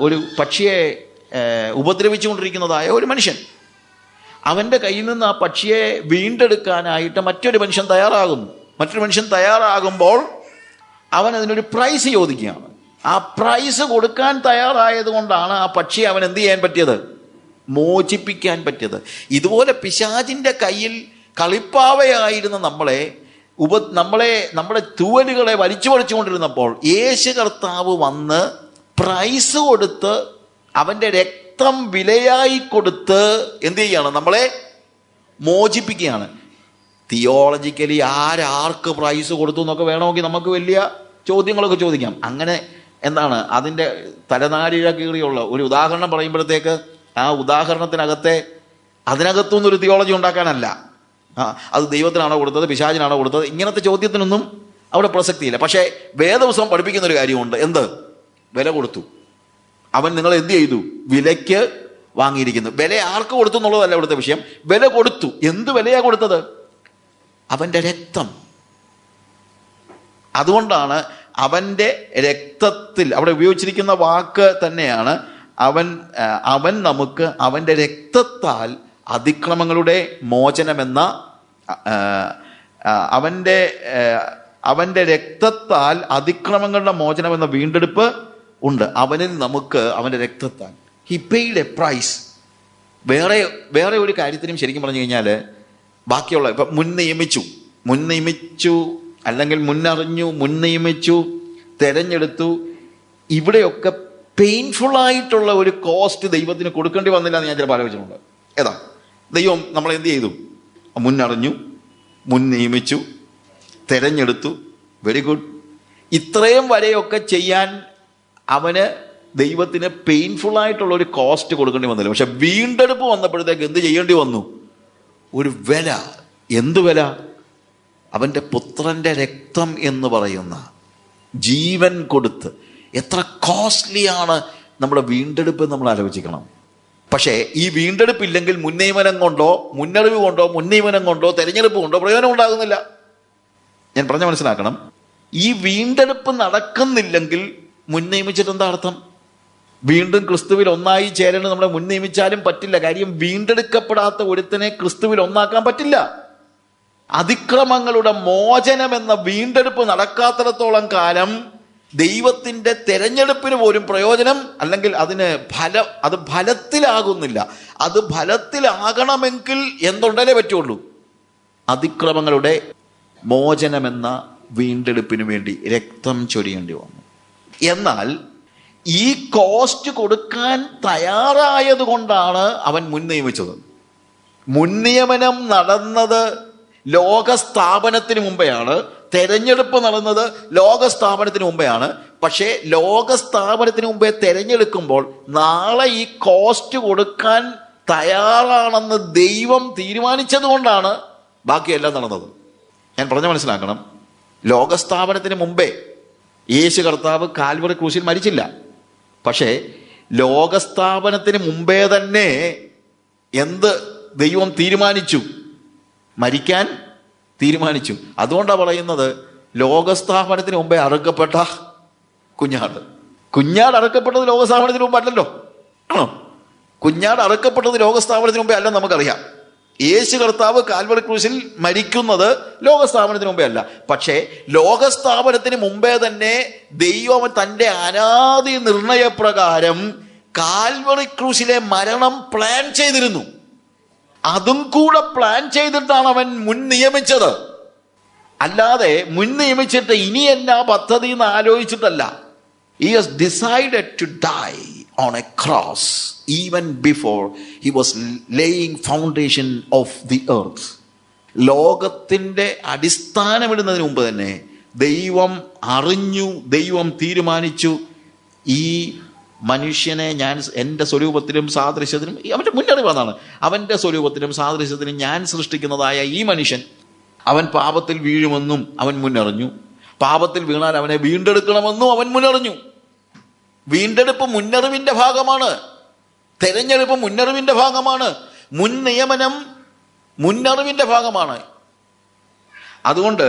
ഒരു പക്ഷിയെ ഉപദ്രവിച്ചുകൊണ്ടിരിക്കുന്നതായ ഒരു മനുഷ്യൻ. അവൻ്റെ കയ്യിൽ നിന്ന് ആ പക്ഷിയെ വീണ്ടെടുക്കാനായിട്ട് മറ്റൊരു മനുഷ്യൻ തയ്യാറാകുമ്പോൾ അവൻ അതിനൊരു പ്രൈസ് ചോദിക്കുകയാണ്. ആ പ്രൈസ് കൊടുക്കാൻ തയ്യാറായത് കൊണ്ടാണ് ആ പക്ഷിയെ അവൻ എന്ത് ചെയ്യാൻ പറ്റിയത്? മോചിപ്പിക്കാൻ പറ്റിയത്. ഇതുപോലെ പിശാചിൻ്റെ കയ്യിൽ കളിപ്പാവയായിരുന്ന നമ്മുടെ തൂവലുകളെ വലിച്ചുകൊണ്ടിരുന്നപ്പോൾ യേശു കർത്താവ് വന്ന് പ്രൈസ് കൊടുത്ത് അവൻ്റെ രക്തം വിലയായി കൊടുത്ത് എന്ത് ചെയ്യാണ്? നമ്മളെ മോചിപ്പിക്കുകയാണ്. തിയോളജിക്കലി ആർക്ക് പ്രൈസ് കൊടുത്തു എന്നൊക്കെ വേണമെങ്കിൽ നമുക്ക് വലിയ ചോദ്യങ്ങളൊക്കെ ചോദിക്കാം. അങ്ങനെ അതിൻ്റെ തലനാരിഴ കീറിയുള്ള ഒരു ഉദാഹരണം പറയുമ്പോഴത്തേക്ക് ആ അതിനകത്തുനിന്ന് ഒരു തിയോളജി ഉണ്ടാക്കാനല്ല. അത് ദൈവത്തിനാണോ കൊടുത്തത്, പിശാചിനാണോ കൊടുത്തത്, ഇങ്ങനത്തെ ചോദ്യത്തിനൊന്നും അവിടെ പ്രസക്തിയില്ല. പക്ഷേ വേദപുസ്തകം പഠിപ്പിക്കുന്നൊരു കാര്യമുണ്ട്. വില കൊടുത്തു. അവൻ നിങ്ങളെ എന്ത് ചെയ്തു? വിലയ്ക്ക് വാങ്ങിയിരിക്കുന്നു. വില ആർക്ക് കൊടുത്തു എന്നുള്ളതല്ല ഇവിടുത്തെ വിഷയം. വില കൊടുത്തു. എന്ത് വിലയാ കൊടുത്തത്? അവൻ്റെ രക്തം. അതുകൊണ്ടാണ് അവൻ്റെ രക്തത്തിൽ, അവിടെ ഉപയോഗിച്ചിരിക്കുന്ന വാക്ക് തന്നെയാണ്, അവൻ നമുക്ക് അവൻ്റെ രക്തത്താൽ അതിക്രമങ്ങളുടെ മോചനമെന്ന അവൻ്റെ രക്തത്താൽ അതിക്രമങ്ങളുടെ മോചനമെന്ന വീണ്ടെടുപ്പ് ഉണ്ട്. അവനിൽ നമുക്ക് അവൻ്റെ രക്തത്താൽ ഹി പെയ്ഡ് എ പ്രൈസ്. വേറെ ഒരു കാര്യത്തിനും ശരിക്കും പറഞ്ഞു കഴിഞ്ഞാൽ ബാക്കിയുള്ള ഇപ്പം മുൻ നിയമിച്ചു അല്ലെങ്കിൽ മുന്നറിഞ്ഞു, മുൻ നിയമിച്ചു, തെരഞ്ഞെടുത്തു, ഇവിടെയൊക്കെ പെയിൻഫുള്ളായിട്ടുള്ള ഒരു കോസ്റ്റ് ദൈവത്തിന് കൊടുക്കേണ്ടി വന്നില്ല എന്ന് ഞാൻ ചിലപ്പോൾ ആലോചിച്ചിട്ടുണ്ട്. ദൈവം നമ്മളെ എന്ത് ചെയ്തു? മുന്നറിഞ്ഞു, മുൻ നിയമിച്ചു, തെരഞ്ഞെടുത്തു. Very good. ഇത്രയും വരെയൊക്കെ ചെയ്യാൻ ദൈവത്തിന് പെയിൻഫുള്ളായിട്ടുള്ള ഒരു കോസ്റ്റ് കൊടുക്കേണ്ടി വന്നില്ല. പക്ഷെ വീണ്ടെടുപ്പ് വന്നപ്പോഴത്തേക്ക് എന്ത് ചെയ്യേണ്ടി വന്നു? ഒരു വില. എന്ത് വില? അവൻ്റെ പുത്രൻ്റെ രക്തം എന്ന് പറയുന്ന ജീവൻ കൊടുത്ത്. എത്ര കോസ്റ്റ്ലിയാണ് നമ്മുടെ വീണ്ടെടുപ്പ് നമ്മൾ ആലോചിക്കണം. പക്ഷേ ഈ വീണ്ടെടുപ്പില്ലെങ്കിൽ മുൻനിയമനം കൊണ്ടോ, മുന്നറിവ് കൊണ്ടോ, മുൻനിയമനം കൊണ്ടോ, തെരഞ്ഞെടുപ്പ് കൊണ്ടോ പ്രയോജനം ഉണ്ടാകുന്നില്ല. ഞാൻ പറഞ്ഞ മനസ്സിലാക്കണം. ഈ വീണ്ടെടുപ്പ് നടക്കുന്നില്ലെങ്കിൽ മുൻ നിയമിച്ചിട്ട് എന്താ അർത്ഥം? വീണ്ടും ക്രിസ്തുവിൽ ഒന്നായി ചേരേണ്ടത് നമ്മളെ മുൻ നിയമിച്ചാലും പറ്റില്ല. കാര്യം വീണ്ടെടുക്കപ്പെടാത്ത ഒരുത്തനെ ക്രിസ്തുവിൽ ഒന്നാക്കാൻ പറ്റില്ല. അതിക്രമങ്ങളുടെ മോചനം എന്ന വീണ്ടെടുപ്പ് നടക്കാത്തിടത്തോളം കാലം ദൈവത്തിൻ്റെ തെരഞ്ഞെടുപ്പിന് പോലും പ്രയോജനം, അല്ലെങ്കിൽ അത് ഫലത്തിലാകുന്നില്ല. അത് ഫലത്തിലാകണമെങ്കിൽ എന്തുണ്ടല്ലേ പറ്റുള്ളൂ? അതിക്രമങ്ങളുടെ മോചനമെന്ന വീണ്ടെടുപ്പിന് വേണ്ടി രക്തം ചൊരിയേണ്ടി വന്നു. എന്നാൽ ഈ കോസ്റ്റ് കൊടുക്കാൻ തയ്യാറായത് കൊണ്ടാണ് അവൻ മുൻ നിയമിച്ചത്. മുൻ നിയമനം നടന്നത് ലോകസ്ഥാപനത്തിന് മുമ്പെയാണ്. തെരഞ്ഞെടുപ്പ് നടന്നത് ലോകസ്ഥാപനത്തിന് മുമ്പെയാണ്. പക്ഷേ ലോകസ്ഥാപനത്തിന് മുമ്പേ തെരഞ്ഞെടുക്കുമ്പോൾ നാളെ ഈ കോസ്റ്റ് കൊടുക്കാൻ തയ്യാറാണെന്ന് ദൈവം തീരുമാനിച്ചത് കൊണ്ടാണ് ബാക്കിയെല്ലാം നടന്നത്. ഞാൻ പറഞ്ഞ മനസ്സിലാക്കണം. ലോകസ്ഥാപനത്തിന് മുമ്പേ യേശു കർത്താവ് കാൽവറി ക്രൂശിൽ മരിച്ചില്ല. പക്ഷേ ലോകസ്ഥാപനത്തിന് മുമ്പേ തന്നെ ദൈവം തീരുമാനിച്ചു? മരിക്കാൻ തീരുമാനിച്ചു. അതുകൊണ്ടാണ് പറയുന്നത് ലോകസ്ഥാപനത്തിന് മുമ്പേ അറുക്കപ്പെട്ട കുഞ്ഞാട് അറുക്കപ്പെട്ടത് ലോകസ്ഥാപനത്തിന് മുമ്പ് അല്ലല്ലോ. ആണോ? കുഞ്ഞാട് അറുക്കപ്പെട്ടത് ലോകസ്ഥാപനത്തിന് മുമ്പേ അല്ലെന്ന് നമുക്കറിയാം. യേശു കർത്താവ് കാൽവറി ക്രൂശിൽ മരിക്കുന്നത് ലോകസ്ഥാപനത്തിന് മുമ്പേ അല്ല. പക്ഷേ ലോകസ്ഥാപനത്തിന് മുമ്പേ തന്നെ ദൈവം തൻ്റെ അനാദി നിർണയപ്രകാരം കാൽവറി ക്രൂശിലെ മരണം പ്ലാൻ ചെയ്തിരുന്നു. അതും കൂടെ പ്ലാൻ ചെയ്തിട്ടാണ് അവൻ മുൻ നിയമിച്ചത്. അല്ലാതെ മുൻ നിയമിച്ചിട്ട് ഇനി എന്നാ പദ്ധതി എന്ന് ആലോചിച്ചിട്ടല്ല. He has decided to die on a cross even before he was laying foundation of the earth. ലോകത്തിൻ്റെ അടിസ്ഥാനമിടുന്നതിന് മുമ്പ് തന്നെ ദൈവം അറിഞ്ഞു, ദൈവം തീരുമാനിച്ചു, ഈ മനുഷ്യനെ ഞാൻ എൻ്റെ സ്വരൂപത്തിലും സാദൃശ്യത്തിലും, അവൻ്റെ മുന്നറിവ് അതാണ്, അവൻ്റെ സ്വരൂപത്തിലും സാദൃശ്യത്തിലും ഞാൻ സൃഷ്ടിക്കുന്നതായ ഈ മനുഷ്യൻ അവൻ പാപത്തിൽ വീഴുമെന്നും അവൻ മുന്നറിഞ്ഞു. പാപത്തിൽ വീണാൽ അവനെ വീണ്ടെടുക്കണമെന്നും അവൻ മുന്നറിഞ്ഞു. വീണ്ടെടുപ്പ് മുന്നറിവിൻ്റെ ഭാഗമാണ്. തെരഞ്ഞെടുപ്പ് മുന്നറിവിൻ്റെ ഭാഗമാണ്. മുൻ നിയമനം മുന്നറിവിൻ്റെ ഭാഗമാണ്. അതുകൊണ്ട്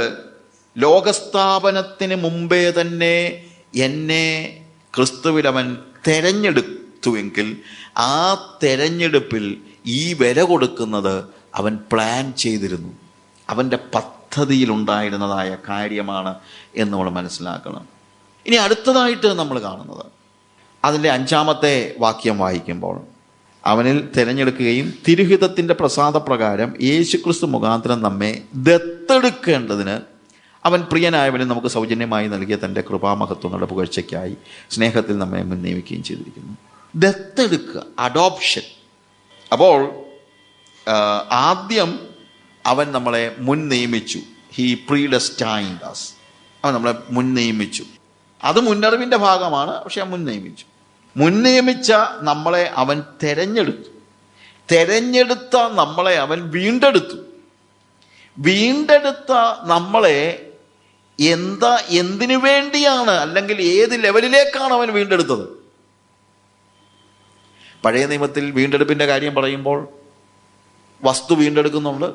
ലോകസ്ഥാപനത്തിന് മുമ്പേ തന്നെ എന്നെ ക്രിസ്തുവിൽ അവൻ തെരഞ്ഞെടുത്തുവെങ്കിൽ ആ തെരഞ്ഞെടുപ്പിൽ ഈ വില കൊടുക്കുന്നത് അവൻ പ്ലാൻ ചെയ്തിരുന്നു, അവൻ്റെ പദ്ധതിയിലുണ്ടായിരുന്നതായ കാര്യമാണ് എന്ന് നമ്മൾ മനസ്സിലാക്കണം. ഇനി അടുത്തതായിട്ട് നമ്മൾ കാണുന്നത് അതിൻ്റെ 5-ാമത്തെ വാക്യം വായിക്കുമ്പോൾ, അവനിൽ തിരഞ്ഞെടുക്കുകയും തിരുഹിതത്തിൻ്റെ പ്രസാദപ്രകാരം യേശുക്രിസ്തു മുഖാന്തരം നമ്മെ ദത്തെടുക്കേണ്ടതിന് അവൻ പ്രിയനായവനും നമുക്ക് സൗജന്യമായി നൽകിയ തൻ്റെ കൃപാമഹത്വങ്ങളുടെ പുകഴ്ചയ്ക്കായി സ്നേഹത്തിൽ നമ്മെ മുൻ നിയമിക്കുകയും ചെയ്തിരിക്കുന്നു. ദത്തെടുക്കുക, അഡോപ്ഷൻ. അപ്പോൾ ആദ്യം അവൻ നമ്മളെ മുൻ നിയമിച്ചു. He predestined us. അവൻ നമ്മളെ മുൻ നിയമിച്ചു. അത് മുന്നറിവിൻ്റെ ഭാഗമാണ്, പക്ഷെ മുൻ നിയമിച്ചു. മുൻ നിയമിച്ച നമ്മളെ അവൻ തെരഞ്ഞെടുത്തു. തെരഞ്ഞെടുത്ത നമ്മളെ അവൻ വീണ്ടെടുത്തു. വീണ്ടെടുത്ത നമ്മളെ എന്തിനു വേണ്ടിയാണ്, അല്ലെങ്കിൽ ഏത് ലെവലിലേക്കാണ് അവൻ വീണ്ടെടുത്തത്? പഴയ നിയമത്തിൽ വീണ്ടെടുപ്പിൻ്റെ കാര്യം പറയുമ്പോൾ വസ്തു വീണ്ടെടുക്കുന്നുണ്ട്,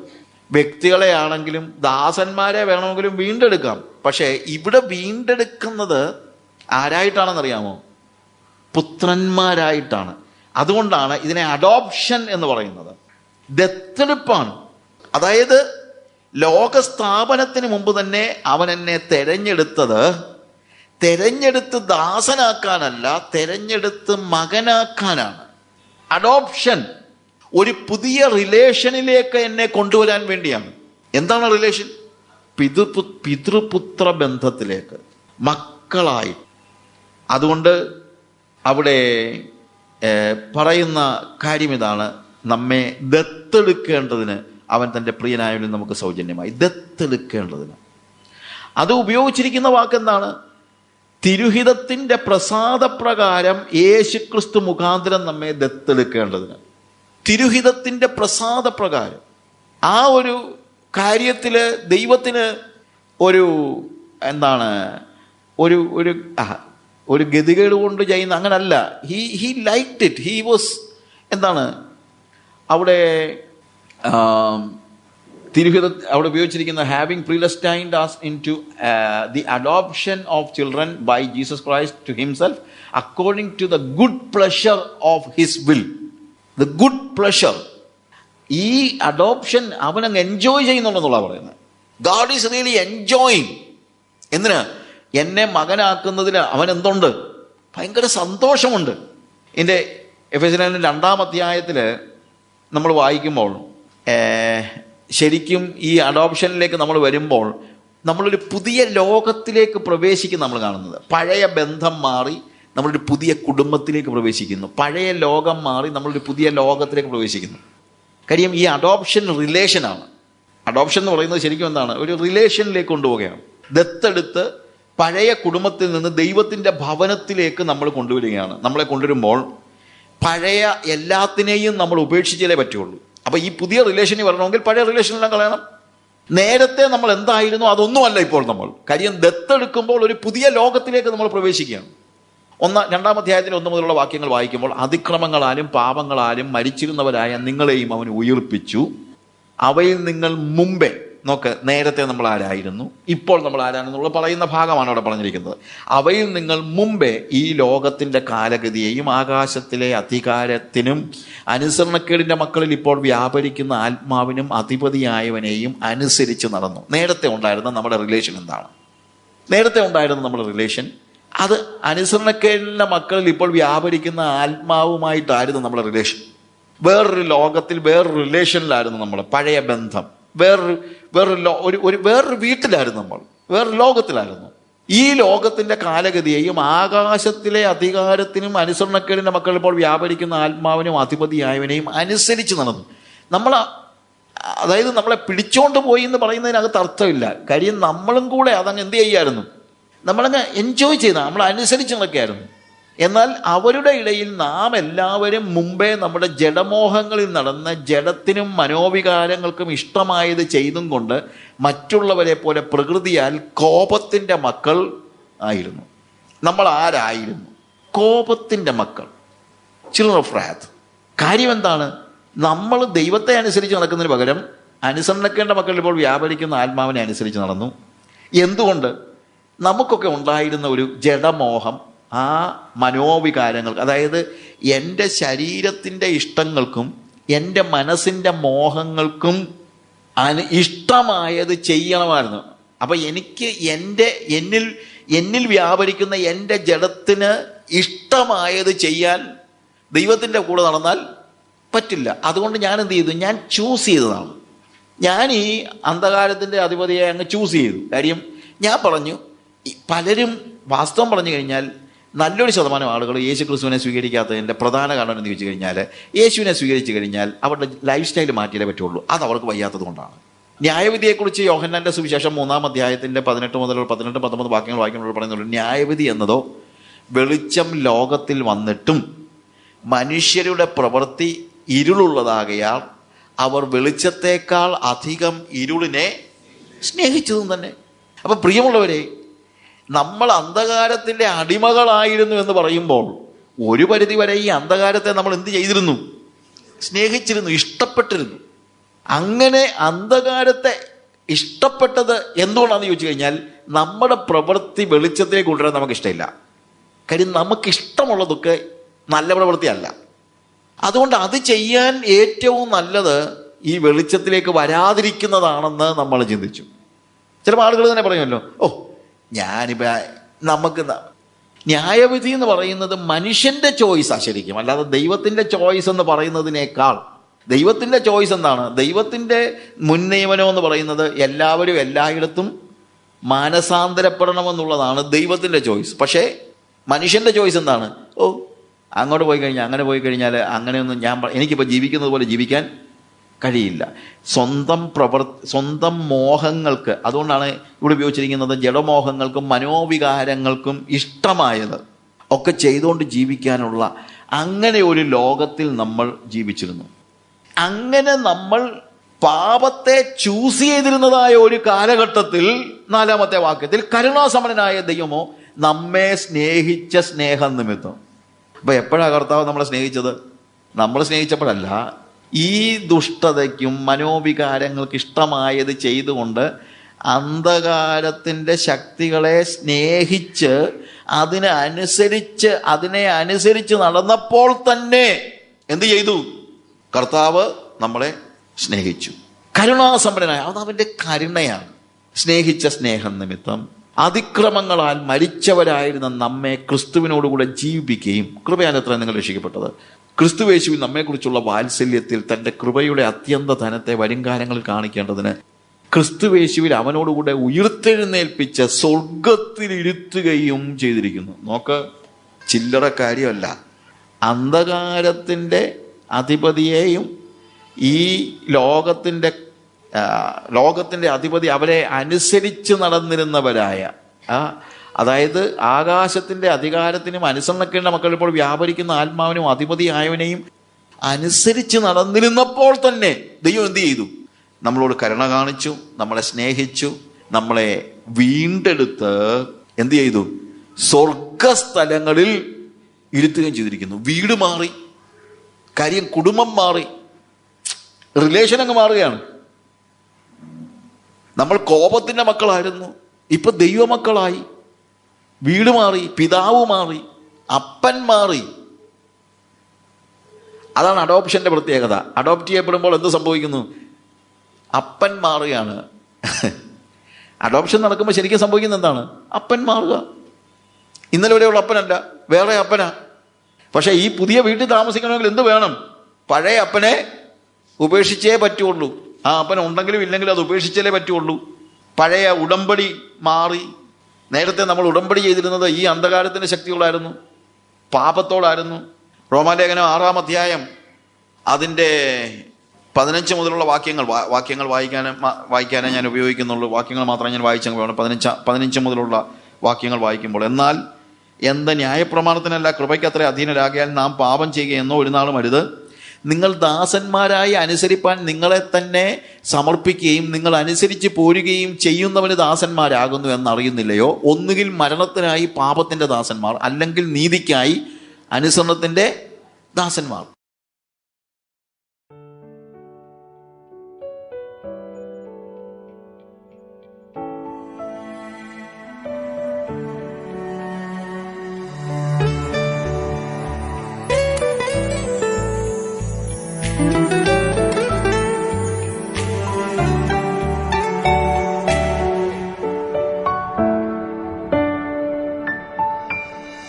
വ്യക്തികളെ ആണെങ്കിലും ദാസന്മാരെ വേണമെങ്കിലും വീണ്ടെടുക്കാം. പക്ഷേ ഇവിടെ വീണ്ടെടുക്കുന്നത് ആരായിട്ടാണെന്നറിയാമോ? പുത്രന്മാരായിട്ടാണ്. അതുകൊണ്ടാണ് ഇതിനെ അഡോപ്ഷൻ എന്ന് പറയുന്നത്. ദത്തെടുപ്പാണ്. അതായത് ലോകസ്ഥാപനത്തിന് മുമ്പ് തന്നെ അവൻ എന്നെ തെരഞ്ഞെടുത്ത് ദാസനാക്കാനല്ല, തെരഞ്ഞെടുത്ത് മകനാക്കാനാണ്. അഡോപ്ഷൻ ഒരു പുതിയ റിലേഷനിലേക്ക് എന്നെ കൊണ്ടുവരാൻ വേണ്ടിയാണ്. എന്താണ് റിലേഷൻ? പിതൃപുത്ര ബന്ധത്തിലേക്ക്, മക്കളായി. അതുകൊണ്ട് അവിടെ പറയുന്ന കാര്യം ഇതാണ്, നമ്മെ ദത്തെടുക്കേണ്ടതിന് അവൻ തൻ്റെ പ്രിയനായവനും നമുക്ക് സൗജന്യമായി. ദത്തെടുക്കേണ്ടതിന് അത് ഉപയോഗിച്ചിരിക്കുന്ന വാക്കെന്താണ്? തിരുഹിതത്തിൻ്റെ പ്രസാദപ്രകാരം യേശുക്രിസ്തു മുഖാന്തരം നമ്മെ ദത്തെടുക്കേണ്ടതിന്. തിരുഹിതത്തിൻ്റെ പ്രസാദപ്രകാരം. ആ ഒരു കാര്യത്തിൽ ദൈവത്തിന് ഒരു ഒരു ഗതികേട് കൊണ്ട് ചെയ്യുന്ന അങ്ങനല്ല. He liked it. He was അവിടെ അവിടെ ഉപയോഗിച്ചിരിക്കുന്ന having പ്രീഡെസ്റ്റൈൻഡ് us into the adoption of children by Jesus Christ to himself according to the good pleasure of his will. The good pleasure. ഈ അഡോപ്ഷൻ അവനങ്ങ് എൻജോയ് ചെയ്യുന്നുണ്ടെന്നുള്ള പറയുന്നത്. God is really enjoying. എന്തിനാ? എന്നെ മകനാക്കുന്നതിൽ അവൻ എന്തുണ്ട്? ഭയങ്കര സന്തോഷമുണ്ട്. എൻ്റെ എഫെസ്യരുടെ 2-ാം അധ്യായത്തിൽ നമ്മൾ വായിക്കുമ്പോൾ ശരിക്കും ഈ അഡോപ്ഷനിലേക്ക് നമ്മൾ വരുമ്പോൾ നമ്മളൊരു പുതിയ ലോകത്തിലേക്ക് പ്രവേശിക്കും. നമ്മൾ കാണുന്നത് പഴയ ബന്ധം മാറി നമ്മളൊരു പുതിയ കുടുംബത്തിലേക്ക് പ്രവേശിക്കുന്നു. പഴയ ലോകം മാറി നമ്മളൊരു പുതിയ ലോകത്തിലേക്ക് പ്രവേശിക്കുന്നു. കാര്യം ഈ അഡോപ്ഷൻ റിലേഷനാണ്. അഡോപ്ഷൻ എന്ന് പറയുന്നത് ശരിക്കും എന്താണ്? ഒരു റിലേഷനിലേക്ക് കൊണ്ടുപോവുകയാണ്. ദത്തെടുത്ത് പഴയ കുടുംബത്തിൽ നിന്ന് ദൈവത്തിൻ്റെ ഭവനത്തിലേക്ക് നമ്മൾ കൊണ്ടുവരികയാണ്. നമ്മളെ കൊണ്ടുവരുമ്പോൾ പഴയ എല്ലാത്തിനെയും നമ്മൾ ഉപേക്ഷിച്ചാലേ പറ്റുള്ളൂ. അപ്പോൾ ഈ പുതിയ റിലേഷനിൽ വരണമെങ്കിൽ പഴയ റിലേഷനെല്ലാം കളയണം. നേരത്തെ നമ്മൾ എന്തായിരുന്നു അതൊന്നുമല്ല ഇപ്പോൾ നമ്മൾ. കാര്യം ദത്തെടുക്കുമ്പോൾ ഒരു പുതിയ ലോകത്തിലേക്ക് നമ്മൾ പ്രവേശിക്കുകയാണ്. 2-ാം അധ്യായത്തിൽ 1 മുതലുള്ള വാക്യങ്ങൾ വായിക്കുമ്പോൾ, അതിക്രമങ്ങളാലും പാപങ്ങളാലും മരിച്ചിരുന്നവരായ നിങ്ങളെയും അവൻ ഉയിർപ്പിച്ചു. അവയിൽ നിങ്ങൾ മുമ്പേ, നോക്ക്, നേരത്തെ നമ്മൾ ആരായിരുന്നു, ഇപ്പോൾ നമ്മൾ ആരാണെന്നുള്ള പറയുന്ന ഭാഗമാണ് അവിടെ പറഞ്ഞിരിക്കുന്നത്. അവയിൽ നിങ്ങൾ മുമ്പേ ഈ ലോകത്തിൻ്റെ കാലഗതിയെയും ആകാശത്തിലെ അധികാരത്തിനും അനുസരണക്കേടിൻ്റെ മക്കളിൽ ഇപ്പോൾ വ്യാപരിക്കുന്ന ആത്മാവിനും അധിപതിയായവനെയും അനുസരിച്ച് നടന്നു. നേരത്തെ ഉണ്ടായിരുന്ന നമ്മുടെ റിലേഷൻ എന്താണ്? നേരത്തെ ഉണ്ടായിരുന്ന നമ്മുടെ റിലേഷൻ അത് അനുസരണക്കേടിൻ്റെ മക്കളിൽ ഇപ്പോൾ വ്യാപരിക്കുന്ന ആത്മാവുമായിട്ടായിരുന്നു നമ്മുടെ റിലേഷൻ. വേറൊരു ലോകത്തിൽ വേറൊരു റിലേഷനിലായിരുന്നു നമ്മൾ. പഴയ ബന്ധം വേറൊരു വീട്ടിലായിരുന്നു നമ്മൾ, വേറൊരു ലോകത്തിലായിരുന്നു. ഈ ലോകത്തിൻ്റെ കാലഗതിയെയും ആകാശത്തിലെ അധികാരത്തിനും അനുസരണക്കേടിൻ്റെ മക്കൾ ഇപ്പോൾ വ്യാപരിക്കുന്ന ആത്മാവിനും അധിപതിയായവനെയും അനുസരിച്ച് നടന്നു. അതായത് നമ്മളെ പിടിച്ചോണ്ട് പോയി എന്ന് പറയുന്നതിനകത്ത് അർത്ഥമില്ല. കാര്യം നമ്മളും കൂടെ അതങ്ങ് എന്ത് ചെയ്യായിരുന്നു? നമ്മളങ്ങ് എൻജോയ് ചെയ്ത, നമ്മൾ അനുസരിച്ച് നടക്കുകയായിരുന്നു. എന്നാൽ അവരുടെ ഇടയിൽ നാം എല്ലാവരും മുമ്പേ നമ്മുടെ ജഡമോഹങ്ങളിൽ നടന്ന് ജഡത്തിനും മനോവികാരങ്ങൾക്കും ഇഷ്ടമായത് ചെയ്തും കൊണ്ട് മറ്റുള്ളവരെ പോലെ പ്രകൃതിയാൽ കോപത്തിൻ്റെ മക്കൾ ആയിരുന്നു. നമ്മൾ ആരായിരുന്നു? കോപത്തിൻ്റെ മക്കൾ, ചിൽഡ്രൻ ഓഫ് റാത്ത്. കാര്യം എന്താണ്? നമ്മൾ ദൈവത്തെ അനുസരിച്ച് നടക്കുന്നതിന് പകരം അനുസരണക്കേണ്ട മക്കൾ ഇപ്പോൾ വ്യാപരിക്കുന്ന ആത്മാവിനെ അനുസരിച്ച് നടന്നു. എന്തുകൊണ്ട്? നമുക്കൊക്കെ ഉണ്ടായിരുന്ന ഒരു ജഡമോഹം ആ മനോവികാരങ്ങൾക്ക്, അതായത് എൻ്റെ ശരീരത്തിൻ്റെ ഇഷ്ടങ്ങൾക്കും എൻ്റെ മനസ്സിൻ്റെ മോഹങ്ങൾക്കും ഇഷ്ടമായത് ചെയ്യണമായിരുന്നു. അപ്പം എനിക്ക് എന്നിൽ വ്യാപരിക്കുന്ന എൻ്റെ ജഡത്തിന് ഇഷ്ടമായത് ചെയ്യാൻ ദൈവത്തിൻ്റെ കൂടെ നടന്നാൽ പറ്റില്ല. അതുകൊണ്ട് ഞാൻ എന്ത് ചെയ്തു? ഞാൻ ചൂസ് ചെയ്തതാണ്. ഞാൻ ഈ അന്ധകാരത്തിൻ്റെ അധിപതിയെ അങ്ങ് ചൂസ് ചെയ്തു. കാര്യം ഞാൻ പറഞ്ഞു, പലരും വാസ്തവം പറഞ്ഞു കഴിഞ്ഞാൽ നല്ലൊരു ശതമാനം ആളുകൾ യേശു ക്രിസ്തുവിനെ സ്വീകരിക്കാത്തതിൻ്റെ പ്രധാന കാരണം എന്ന് ചോദിച്ചു കഴിഞ്ഞാൽ, യേശുവിനെ സ്വീകരിച്ചു കഴിഞ്ഞാൽ അവരുടെ ലൈഫ് സ്റ്റൈൽ മാറ്റിയേ പറ്റുള്ളൂ. അത് അവർക്ക് വയ്യാത്തത് കൊണ്ടാണ്. ന്യായവിധിയെക്കുറിച്ച് യോഹന്നാന്റെ സുവിശേഷം 3-ാം അധ്യായത്തിൻ്റെ 18 മുതൽ 18-19 വാക്യങ്ങൾ വായിക്കുമ്പോൾ പറയുന്നുള്ളൂ, ന്യായവിധി എന്നതോ വെളിച്ചം ലോകത്തിൽ വന്നിട്ടും മനുഷ്യരുടെ പ്രവൃത്തി ഇരുളുള്ളതാകയാൽ അവർ വെളിച്ചത്തേക്കാൾ അധികം ഇരുളിനെ സ്നേഹിച്ചതും തന്നെ. അപ്പം പ്രിയമുള്ളവരെ, നമ്മൾ അന്ധകാരത്തിൻ്റെ അടിമകളായിരുന്നു എന്ന് പറയുമ്പോൾ ഒരു പരിധി വരെ ഈ അന്ധകാരത്തെ നമ്മൾ എന്ത് ചെയ്തിരുന്നു? സ്നേഹിച്ചിരുന്നു, ഇഷ്ടപ്പെട്ടിരുന്നു. അങ്ങനെ അന്ധകാരത്തെ ഇഷ്ടപ്പെട്ടത് എന്തുകൊണ്ടാണെന്ന് ചോദിച്ചു കഴിഞ്ഞാൽ, നമ്മുടെ പ്രവൃത്തി വെളിച്ചത്തിലേക്ക് കൊണ്ടുവരാൻ നമുക്ക് ഇഷ്ടമില്ല. കാര്യം നമുക്കിഷ്ടമുള്ളതൊക്കെ നല്ല പ്രവൃത്തിയല്ല. അതുകൊണ്ട് അത് ചെയ്യാൻ ഏറ്റവും നല്ലത് ഈ വെളിച്ചത്തിലേക്ക് വരാതിരിക്കുന്നതാണെന്ന് നമ്മൾ ചിന്തിച്ചു. ചില ആളുകൾ തന്നെ പറയുമല്ലോ, നമുക്ക് ന്യായവിധി എന്ന് പറയുന്നത് മനുഷ്യൻ്റെ ചോയ്സാണ് ശരിക്കും, അല്ലാതെ ദൈവത്തിൻ്റെ ചോയ്സ് എന്ന് പറയുന്നതിനേക്കാൾ ദൈവത്തിൻ്റെ ചോയ്സ് എന്താണ്? ദൈവത്തിൻ്റെ മുൻനിയമനം എന്ന് പറയുന്നത് എല്ലാവരും എല്ലായിടത്തും മാനസാന്തരപ്പെടണമെന്നുള്ളതാണ് ദൈവത്തിൻ്റെ ചോയ്സ്. പക്ഷേ മനുഷ്യൻ്റെ ചോയ്സ് എന്താണ്? അങ്ങോട്ട് പോയി കഴിഞ്ഞാൽ, അങ്ങനെ പോയി കഴിഞ്ഞാൽ അങ്ങനെയൊന്നും എനിക്കിപ്പോൾ ജീവിക്കുന്നത് പോലെ ജീവിക്കാൻ കഴിയില്ല. സ്വന്തം മോഹങ്ങൾക്ക്, അതുകൊണ്ടാണ് ഇവിടെ ഉപയോഗിച്ചിരിക്കുന്നത് ജഡമോഹങ്ങൾക്കും മനോവികാരങ്ങൾക്കും ഇഷ്ടമായത് ഒക്കെ ചെയ്തുകൊണ്ട് ജീവിക്കാനുള്ള അങ്ങനെ ഒരു ലോകത്തിൽ നമ്മൾ ജീവിച്ചിരുന്നു. അങ്ങനെ നമ്മൾ പാപത്തെ ചൂസ് ചെയ്തിരുന്നതായ ഒരു കാലഘട്ടത്തിൽ 4-ാമത്തെ വാക്യത്തിൽ കരുണാസമ്പന്നനായ ദൈവമോ നമ്മെ സ്നേഹിച്ച സ്നേഹം നിമിത്തം. അപ്പം എപ്പോഴാണ് കർത്താവ് നമ്മളെ സ്നേഹിച്ചത്? നമ്മൾ സ്നേഹിച്ചപ്പോഴല്ല, ഈ ദുഷ്ടതയ്ക്കും മനോവികാരങ്ങൾക്ക് ഇഷ്ടമായത് ചെയ്തുകൊണ്ട് അന്ധകാരത്തിൻ്റെ ശക്തികളെ സ്നേഹിച്ച് അതിനെ അനുസരിച്ച് നടന്നപ്പോൾ തന്നെ എന്ത് ചെയ്തു? കർത്താവ് നമ്മളെ സ്നേഹിച്ചു. കരുണാസമ്പന്നനായ, അത് അവൻ്റെ കരുണയാണ്. സ്നേഹിച്ച സ്നേഹം നിമിത്തം അതിക്രമങ്ങളാൽ മരിച്ചവരായിരുന്ന നമ്മെ ക്രിസ്തുവിനോടുകൂടെ ജീവിപ്പിക്കുകയും, കൃപയാൽ എത്ര നിങ്ങൾ രക്ഷിക്കപ്പെട്ടത്, ക്രിസ്തുവേശുവിൽ നമ്മെക്കുറിച്ചുള്ള വാത്സല്യത്തിൽ തൻ്റെ കൃപയുടെ അത്യന്ത ധനത്തെ വരുംകാലങ്ങളിൽ കാണിക്കേണ്ടതിന് ക്രിസ്തുവേശുവിൽ അവനോടുകൂടെ ഉയർത്തെഴുന്നേൽപ്പിച്ച് സ്വർഗത്തിലിരുത്തുകയും ചെയ്തിരിക്കുന്നു. നോക്ക്, ചില്ലറ കാര്യമല്ല. അന്ധകാരത്തിൻ്റെ അധിപതിയെയും ഈ ലോകത്തിൻ്റെ അധിപതി അവരെ അനുസരിച്ച് നടന്നിരുന്നവരായ, അതായത് ആകാശത്തിൻ്റെ അധികാരത്തിനും അനുസരണക്കേണ്ട മക്കൾ ഇപ്പോൾ വ്യാപരിക്കുന്ന ആത്മാവിനും അധിപതിയായവനെയും അനുസരിച്ച് നടന്നിരുന്നപ്പോൾ തന്നെ ദൈവം എന്ത് ചെയ്തു? നമ്മളോട് കരുണ കാണിച്ചു, നമ്മളെ സ്നേഹിച്ചു, നമ്മളെ വീണ്ടെടുത്ത് എന്ത് ചെയ്തു? സ്വർഗസ്ഥലങ്ങളിൽ ഇരുത്തുകയും ചെയ്തിരിക്കുന്നു. വീട് മാറി, കാര്യം കുടുംബം മാറി, റിലേഷൻ അങ്ങ് മാറുകയാണ്. നമ്മൾ കോപത്തിൻ്റെ മക്കളായിരുന്നു, ഇപ്പൊ ദൈവമക്കളായി. വീട് മാറി, പിതാവ് മാറി, അപ്പൻ മാറി. അതാണ് അഡോപ്ഷന്റെ പ്രത്യേകത. അഡോപ്റ്റ് ചെയ്യപ്പെടുമ്പോൾ എന്ത് സംഭവിക്കുന്നു? അപ്പൻ മാറുകയാണ്. അഡോപ്ഷൻ നടക്കുമ്പോൾ ശരിക്കും സംഭവിക്കുന്നത് എന്താണ്? അപ്പൻ മാറുക. ഇന്നലെ വരെയുള്ള അപ്പനല്ല, വേറെ അപ്പനാ. പക്ഷെ ഈ പുതിയ വീട്ടിൽ താമസിക്കണമെങ്കിൽ എന്ത് വേണം? പഴയ അപ്പനെ ഉപേക്ഷിച്ചേ പറ്റുള്ളൂ. ആ അപ്പൻ ഉണ്ടെങ്കിലും ഇല്ലെങ്കിലും അത് ഉപേക്ഷിച്ചാലേ പറ്റുള്ളൂ. പഴയ ഉടമ്പടി മാറി. നേരത്തെ നമ്മൾ ഉടമ്പടി ചെയ്തിരുന്നത് ഈ അന്ധകാരത്തിൻ്റെ ശക്തികളായിരുന്നു, പാപത്തോടായിരുന്നു. റോമാലേഖനം 6-ാം അധ്യായം അതിൻ്റെ 15 മുതലുള്ള വാക്യങ്ങൾ വായിക്കാനേ ഞാൻ ഉപയോഗിക്കുന്നുള്ളൂ. വാക്യങ്ങൾ മാത്രമേ ഞാൻ വായിച്ചെങ്കിൽ വേണം. 15 മുതലുള്ള വാക്യങ്ങൾ വായിക്കുമ്പോൾ, എന്നാൽ എന്ത് ന്യായപ്രമാണത്തിനല്ല കൃപയ്ക്കത്ര അധീനരാകിയാൽ നാം പാപം ചെയ്യുകയെന്നോ ഒരു നാളും അരുത്. നിങ്ങൾ ദാസന്മാരായി അനുസരിപ്പാൻ നിങ്ങളെ തന്നെ സമർപ്പിക്കുകയും നിങ്ങൾ അനുസരിച്ച് പോരുകയും ചെയ്യുന്നവന് ദാസന്മാരാകുന്നു എന്നറിയുന്നില്ലയോ? ഒന്നുകിൽ മരണത്തിനായി പാപത്തിൻ്റെ ദാസന്മാർ, അല്ലെങ്കിൽ നീതിക്കായി അനുസരണത്തിൻ്റെ ദാസന്മാർ.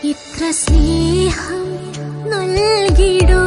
ഇത്ര സ്നേഹം നൽകിടും